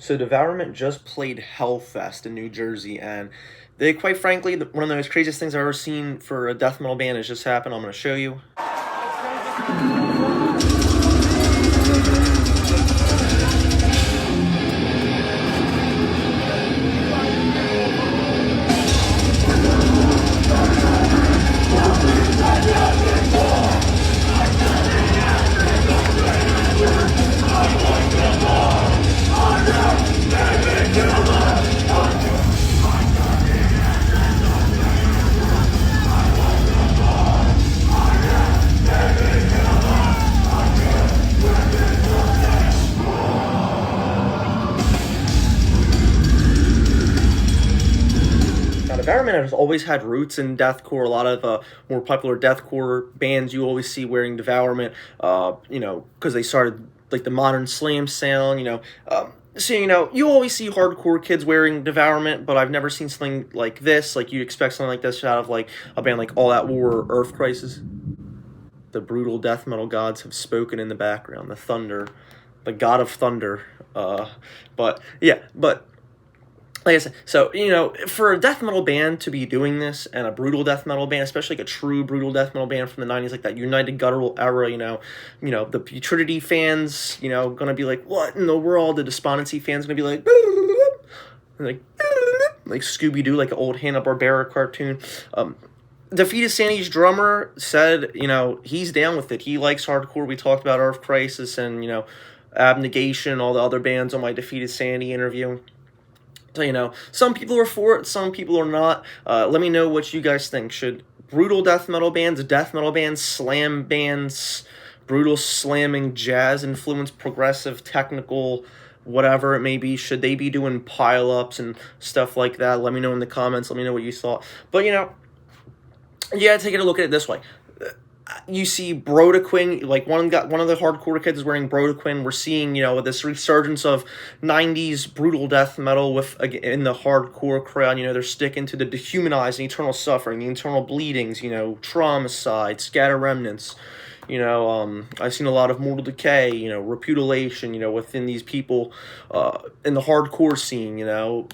So Devourment just played Hellfest in New Jersey, and they, quite frankly, one of the most craziest things I've ever seen for a death metal band has just happened. I'm going to show you. Now, Devourment has always had roots in deathcore. A lot of more popular deathcore bands you always see wearing Devourment, because they started like the modern slam sound, so, you always see hardcore kids wearing Devourment, but I've never seen something like this. Like, you expect something like this out of, like, a band like All That War or Earth Crisis. The brutal death metal gods have spoken in the background. The thunder, the god of thunder. But like I said, so, for a death metal band to be doing this, and a brutal death metal band, especially like a true brutal death metal band from the 90s, like that United Guttural era, the Putridity fans, gonna be like, what in the world? The Despondency fans gonna be like, like Scooby-Doo, like an old Hanna-Barbera cartoon. Defeated Sandy's drummer said, he's down with it. He likes hardcore. We talked about Earth Crisis and, Abnegation, all the other bands on my Defeated Sandy interview. So, some people are for it, some people are not. Let me know what you guys think. Should brutal death metal bands, slam bands, brutal slamming, jazz-influenced, progressive, technical, whatever it may be, should they be doing pile-ups and stuff like that? Let me know in the comments. Let me know what you thought. But, take a look at it this way. You see Brodequin, like one of the hardcore kids is wearing Brodequin. We're seeing, this resurgence of 90s brutal death metal in the hardcore crowd. They're sticking to the dehumanizing, eternal suffering, the internal bleedings, traumicide, scatter remnants. I've seen a lot of mortal decay, repudiation, within these people in the hardcore scene,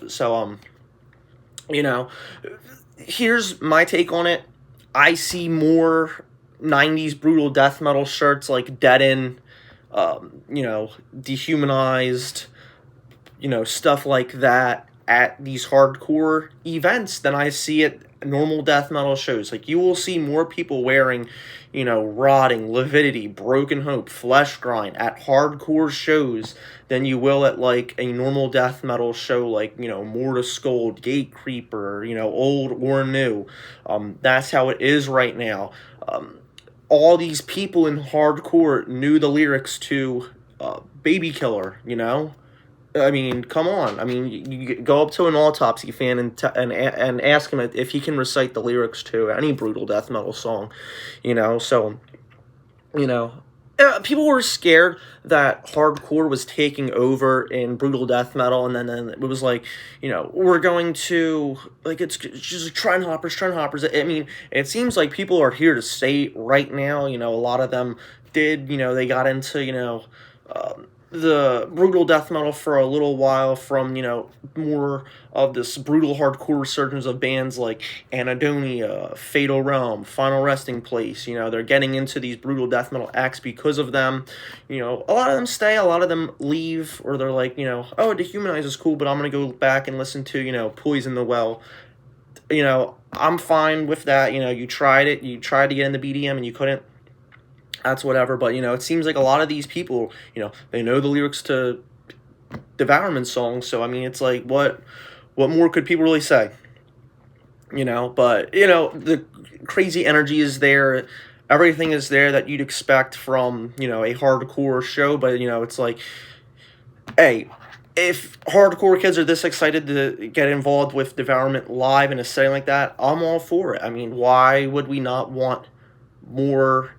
So, here's my take on it. I see more 90s brutal death metal shirts like Deaden, dehumanized, stuff like that at these hardcore events than I see at normal death metal shows. Like, you will see more people wearing, Rotting, Lividity, Broken Hope, Flesh Grind at hardcore shows than you will at, like, a normal death metal show like, Mortis Scold, Gate Creeper, old or new. That's how it is right now. All these people in hardcore knew the lyrics to Baby Killer, I mean, come on. I mean, you go up to an Autopsy fan and ask him if he can recite the lyrics to any brutal death metal song, So, people were scared that hardcore was taking over in brutal death metal, and then it was like, we're going to, like, it's just trend hoppers. I mean, it seems like people are here to stay right now. A lot of them did, they got into, the brutal death metal for a little while from, more of this brutal hardcore resurgence of bands like Anadonia, Fatal Realm, Final Resting Place. They're getting into these brutal death metal acts because of them. A lot of them stay, a lot of them leave, or they're like, oh, Dehumanize is cool, but I'm going to go back and listen to, Poison the Well. I'm fine with that. You tried it, you tried to get into BDM and you couldn't. That's whatever, but, it seems like a lot of these people, they know the lyrics to Devourment songs, so, I mean, it's like, what more could people really say? But, the crazy energy is there, everything is there that you'd expect from, a hardcore show, but, it's like, hey, if hardcore kids are this excited to get involved with Devourment live in a setting like that, I'm all for it. I mean, why would we not want more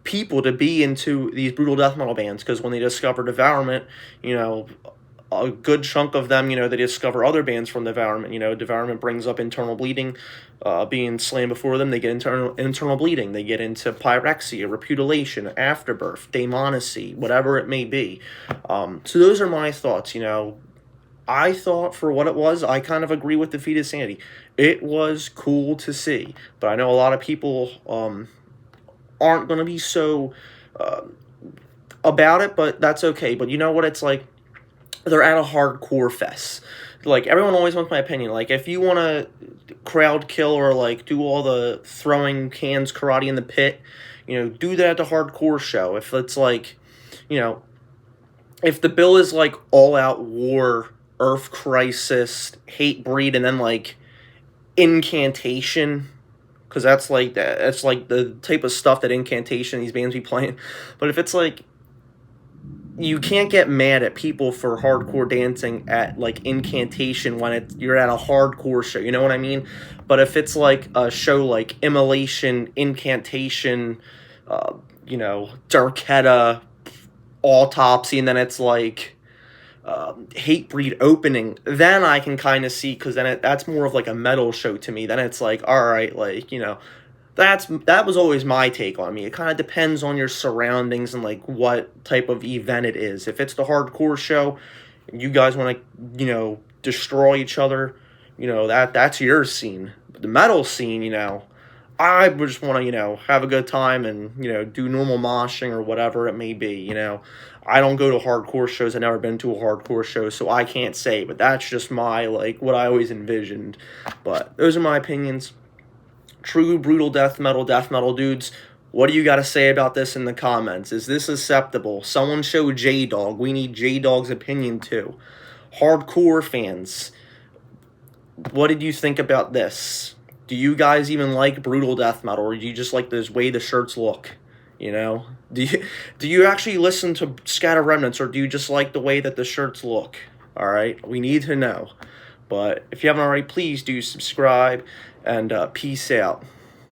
people to be into these brutal death metal bands? Because when they discover Devourment, a good chunk of them, they discover other bands from Devourment. Devourment brings up Internal Bleeding, being slain before them. They get internal Bleeding. They get into Pyrexia, Repudiation, Afterbirth, Daemonacy, whatever it may be. So those are my thoughts. I thought for what it was, I kind of agree with Defeated Sanity. It was cool to see, but I know a lot of people aren't going to be so about it, but that's okay. But you know what it's like? They're at a hardcore fest. Like, everyone always wants my opinion. Like, if you want to crowd kill or, like, do all the throwing cans karate in the pit, do that at the hardcore show. If it's, like, if the bill is, like, all-out war, Earth Crisis, Hatebreed, and then, like, Incantation, because that's, like, the type of stuff that Incantation, these bands be playing. But if it's, like, you can't get mad at people for hardcore dancing at, like, Incantation when you're at a hardcore show, you know what I mean? But if it's, like, a show like Immolation, Incantation, Darketta, Autopsy, and then it's, like, Hatebreed opening, then I can kind of see, because then that's more of, like, a metal show to me. Then it's, like, alright, like, that was always my take on me. It kind of depends on your surroundings and, like, what type of event it is. If it's the hardcore show, you guys want to, destroy each other, that's your scene. But the metal scene, I just want to, have a good time and, do normal moshing or whatever it may be, I don't go to hardcore shows. I've never been to a hardcore show, so I can't say. But that's just my, like, what I always envisioned. But those are my opinions. True brutal death metal dudes, what do you got to say about this in the comments? Is this acceptable? Someone show JDawg. We need JDawg's opinion too. Hardcore fans, what did you think about this? Do you guys even like brutal death metal, or do you just like the way the shirts look? Do you actually listen to Scatter Remnants, or do you just like the way that the shirts look? Alright, we need to know. But if you haven't already, please do subscribe, and peace out.